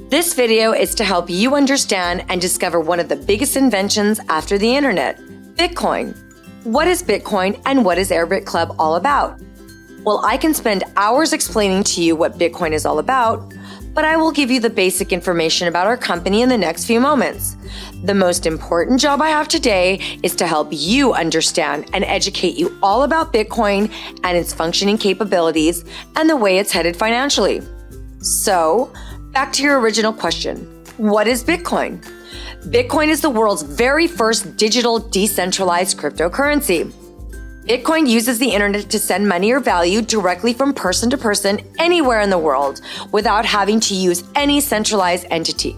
This video is to help you understand and discover one of the biggest inventions after the internet, Bitcoin. What is Bitcoin and what is AirBit Club all about? Well, I can spend hours explaining to you what Bitcoin is all about, but I will give you the basic information about our company in the next few moments. The most important job I have today is to help you understand and educate you all about Bitcoin and its functioning capabilities and the way it's headed financially. So, back to your original question. What is Bitcoin? Bitcoin is the world's very first digital decentralized cryptocurrency. Bitcoin uses the internet to send money or value directly from person to person anywhere in the world without having to use any centralized entity.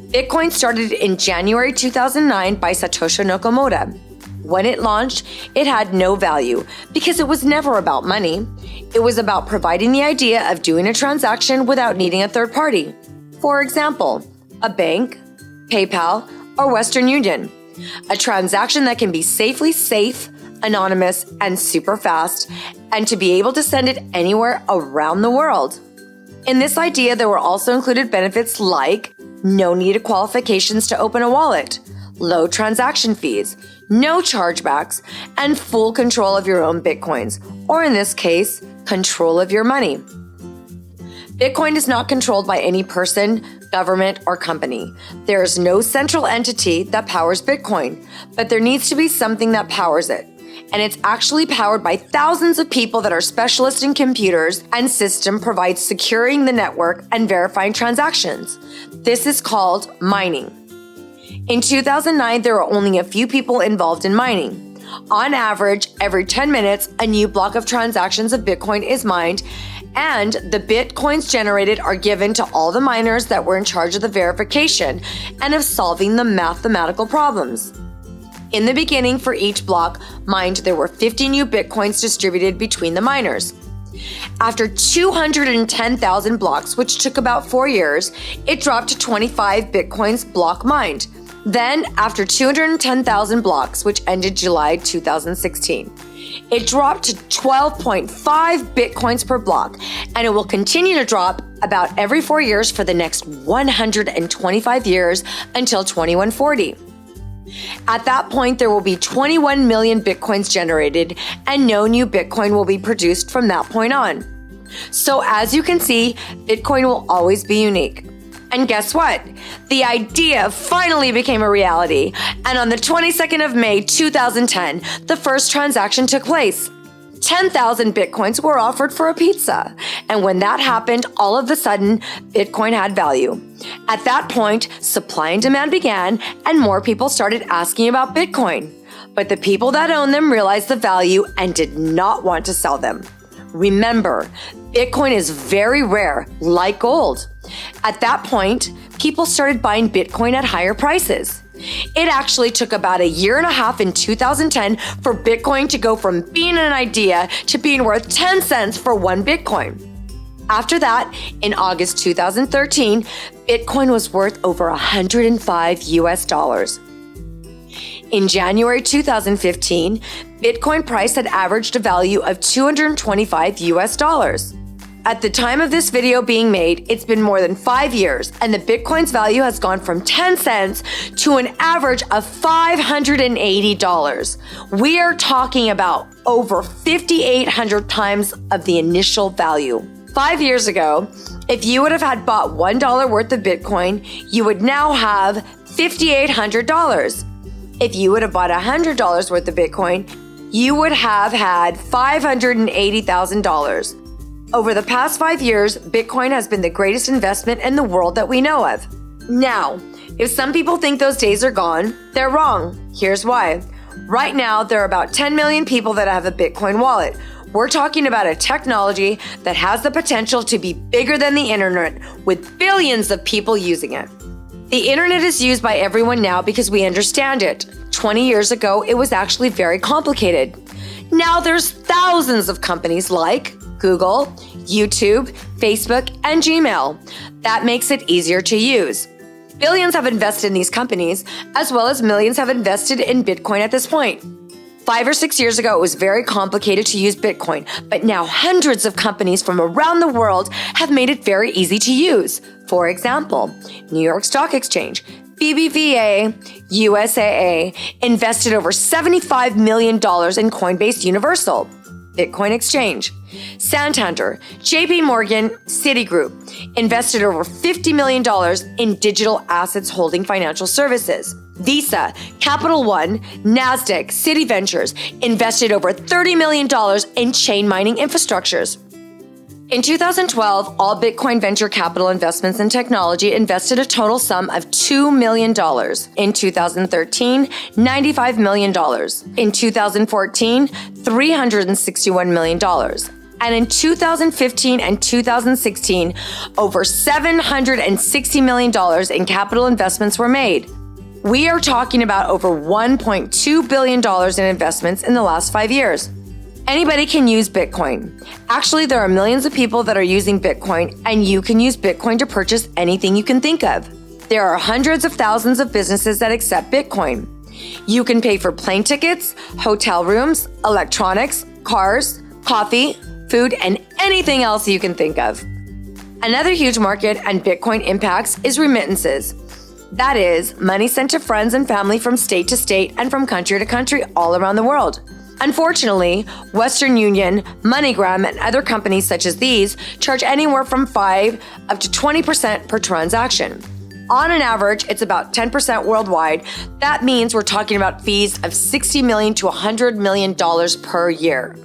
Bitcoin started in January 2009 by Satoshi Nakamoto. When it launched, it had no value because it was never about money. It was about providing the idea of doing a transaction without needing a third party. For example, a bank, PayPal, or Western Union. A transaction that can be safely safe, anonymous, and super fast, and to be able to send it anywhere around the world. In this idea, there were also included benefits like no needed qualifications to open a wallet, low transaction fees, no chargebacks, and full control of your own Bitcoins, or in this case, control of your money. Bitcoin is not controlled by any person, government, or company. There is no central entity that powers Bitcoin, but there needs to be something that powers it. And it's actually powered by thousands of people that are specialists in computers and system provides securing the network and verifying transactions. This is called mining. In 2009, there were only a few people involved in mining. On average, every 10 minutes, a new block of transactions of Bitcoin is mined, and the Bitcoins generated are given to all the miners that were in charge of the verification and of solving the mathematical problems. In the beginning, for each block mined, there were 50 new Bitcoins distributed between the miners. After 210,000 blocks, which took about 4 years, it dropped to 25 Bitcoins block mined. Then, after 210,000 blocks, which ended July 2016, it dropped to 12.5 Bitcoins per block, and it will continue to drop about every 4 years for the next 125 years until 2140. At that point, there will be 21 million Bitcoins generated, and no new Bitcoin will be produced from that point on. So as you can see, Bitcoin will always be unique. And guess what? The idea finally became a reality, and on the 22nd of May 2010, the first transaction took place. 10,000 Bitcoins were offered for a pizza. And when that happened, all of a sudden, Bitcoin had value. At that point, supply and demand began, and more people started asking about Bitcoin. But the people that owned them realized the value and did not want to sell them. Remember, Bitcoin is very rare, like gold. At that point, people started buying Bitcoin at higher prices. It actually took about a year and a half in 2010 for Bitcoin to go from being an idea to being worth 10 cents for one Bitcoin. After that, in August 2013, Bitcoin was worth over $105. In January 2015, Bitcoin price had averaged a value of $225. At the time of this video being made, it's been more than 5 years, and the Bitcoin's value has gone from 10 cents to an average of $580. We are talking about over 5,800 times of the initial value. 5 years ago, if you would have had bought $1 worth of Bitcoin, you would now have $5,800. If you would have bought $100 worth of Bitcoin, you would have had $580,000. Over the past 5 years, Bitcoin has been the greatest investment in the world that we know of. Now, if some people think those days are gone, they're wrong. Here's why. Right now, there are about 10 million people that have a Bitcoin wallet. We're talking about a technology that has the potential to be bigger than the internet, with billions of people using it. The internet is used by everyone now because we understand it. 20 years ago, it was actually very complicated. Now there's thousands of companies like Google, YouTube, Facebook, and Gmail. That makes it easier to use. Billions have invested in these companies, as well as millions have invested in Bitcoin at this point. 5 or 6 years ago, it was very complicated to use Bitcoin, but now hundreds of companies from around the world have made it very easy to use. For example, New York Stock Exchange, BBVA, USAA invested over $75 million in Coinbase Universal, Bitcoin Exchange. Santander, JP Morgan, Citigroup invested over $50 million in digital assets holding financial services. Visa, Capital One, NASDAQ, Citi Ventures invested over $30 million in chain mining infrastructures. In 2012, all Bitcoin venture capital investments in technology invested a total sum of $2 million. In 2013, $95 million. In 2014, $361 million. And in 2015 and 2016, over $760 million in capital investments were made. We are talking about over $1.2 billion in investments in the last 5 years. Anybody can use Bitcoin. Actually, there are millions of people that are using Bitcoin, and you can use Bitcoin to purchase anything you can think of. There are hundreds of thousands of businesses that accept Bitcoin. You can pay for plane tickets, hotel rooms, electronics, cars, coffee, food, and anything else you can think of. Another huge market and Bitcoin impacts is remittances. That is, money sent to friends and family from state to state and from country to country all around the world. Unfortunately, Western Union, MoneyGram, and other companies such as these charge anywhere from 5 up to 20% per transaction. On an average, it's about 10% worldwide. That means we're talking about fees of $60 million to $100 million per year.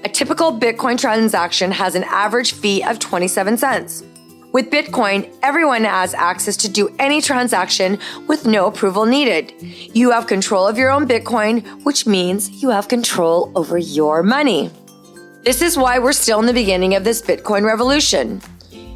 A typical Bitcoin transaction has an average fee of 27 cents. With Bitcoin, everyone has access to do any transaction with no approval needed. You have control of your own Bitcoin, which means you have control over your money. This is why we're still in the beginning of this Bitcoin revolution.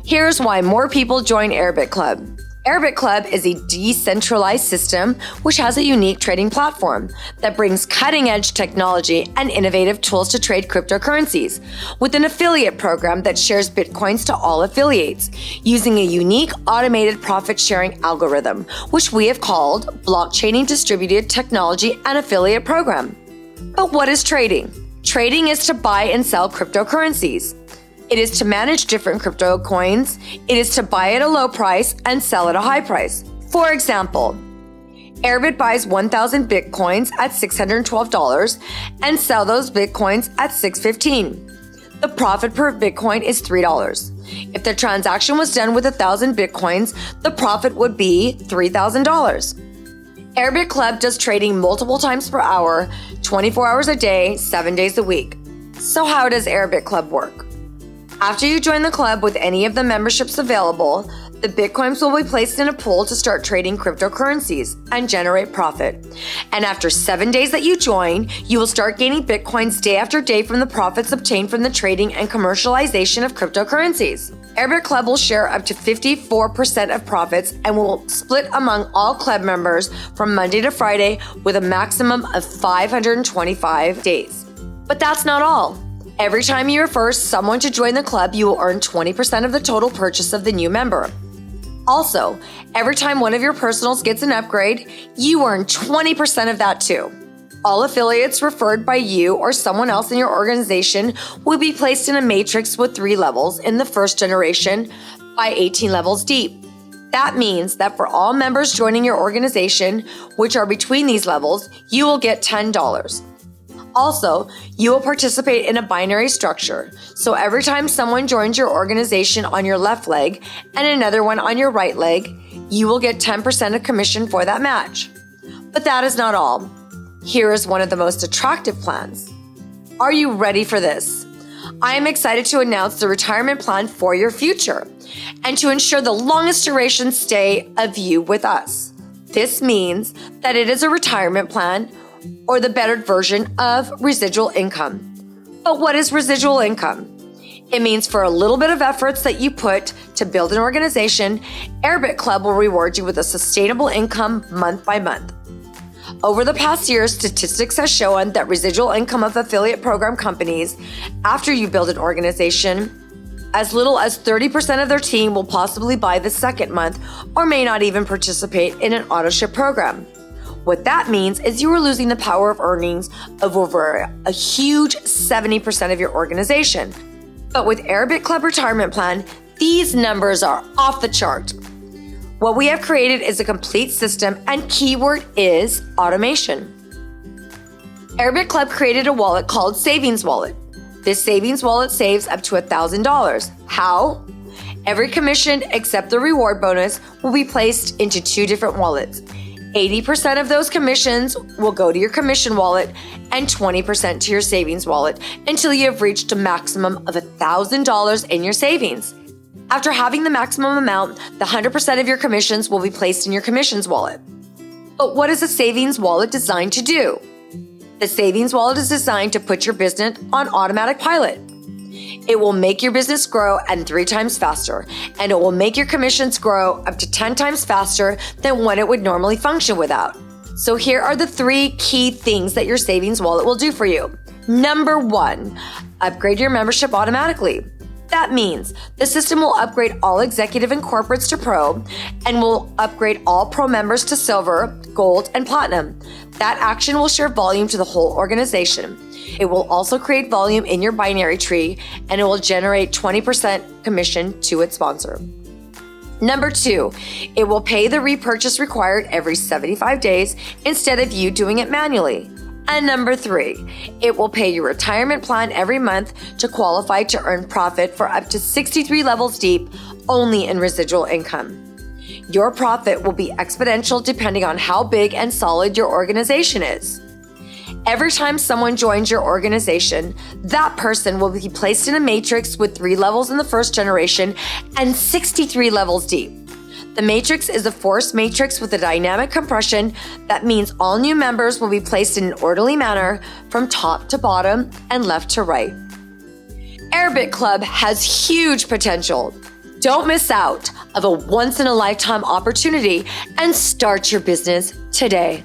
Here's why more people join AirBit Club. AirBit Club is a decentralized system which has a unique trading platform that brings cutting-edge technology and innovative tools to trade cryptocurrencies, with an affiliate program that shares Bitcoins to all affiliates, using a unique automated profit-sharing algorithm, which we have called Blockchaining Distributed Technology and Affiliate Program. But what is trading? Trading is to buy and sell cryptocurrencies. It is to manage different crypto coins. It is to buy at a low price and sell at a high price. For example, AirBit buys 1,000 Bitcoins at $612 and sell those Bitcoins at $615. The profit per Bitcoin is $3. If the transaction was done with 1,000 Bitcoins, the profit would be $3,000. AirBit Club does trading multiple times per hour, 24 hours a day, 7 days a week. So how does AirBit Club work? After you join the club with any of the memberships available, the Bitcoins will be placed in a pool to start trading cryptocurrencies and generate profit. And after 7 days that you join, you will start gaining Bitcoins day after day from the profits obtained from the trading and commercialization of cryptocurrencies. AirBit Club will share up to 54% of profits and will split among all club members from Monday to Friday with a maximum of 525 days. But that's not all. Every time you refer someone to join the club, you will earn 20% of the total purchase of the new member. Also, every time one of your personals gets an upgrade, you earn 20% of that too. All affiliates referred by you or someone else in your organization will be placed in a matrix with 3 levels in the first generation by 18 levels deep. That means that for all members joining your organization, which are between these levels, you will get $10. Also, you will participate in a binary structure, so every time someone joins your organization on your left leg and another one on your right leg, you will get 10% of commission for that match. But that is not all. Here is one of the most attractive plans. Are you ready for this? I am excited to announce the retirement plan for your future and to ensure the longest duration stay of you with us. This means that it is a retirement plan or the bettered version of residual income. But what is residual income? It means for a little bit of efforts that you put to build an organization, AirBit Club will reward you with a sustainable income month by month. Over the past years, statistics have shown that residual income of affiliate program companies, after you build an organization, as little as 30% of their team will possibly buy the second month or may not even participate in an auto ship program. What that means is you are losing the power of earnings of over a huge 70% of your organization. But with AirBit Club Retirement Plan, these numbers are off the chart. What we have created is a complete system, and keyword is automation. AirBit Club created a wallet called Savings Wallet. This savings wallet saves up to $1,000. How? Every commission except the reward bonus will be placed into 2 different wallets. 80% of those commissions will go to your commission wallet and 20% to your savings wallet until you have reached a maximum of $1,000 in your savings. After having the maximum amount, the 100% of your commissions will be placed in your commissions wallet. But what is a savings wallet designed to do? The savings wallet is designed to put your business on automatic pilot. It will make your business grow and 3 times faster, and it will make your commissions grow up to 10 times faster than what it would normally function without. So here are the 3 key things that your savings wallet will do for you. Number 1, upgrade your membership automatically. That means the system will upgrade all executive and corporates to Pro and will upgrade all Pro members to Silver, Gold, and Platinum. That action will share volume to the whole organization. It will also create volume in your binary tree, and it will generate 20% commission to its sponsor. Number 2, it will pay the repurchase required every 75 days instead of you doing it manually. And number 3, it will pay your retirement plan every month to qualify to earn profit for up to 63 levels deep, only in residual income. Your profit will be exponential depending on how big and solid your organization is. Every time someone joins your organization, that person will be placed in a matrix with 3 levels in the first generation and 63 levels deep. The matrix is a forced matrix with a dynamic compression that means all new members will be placed in an orderly manner from top to bottom and left to right. AirBit Club has huge potential. Don't miss out of a once-in-a-lifetime opportunity and start your business today.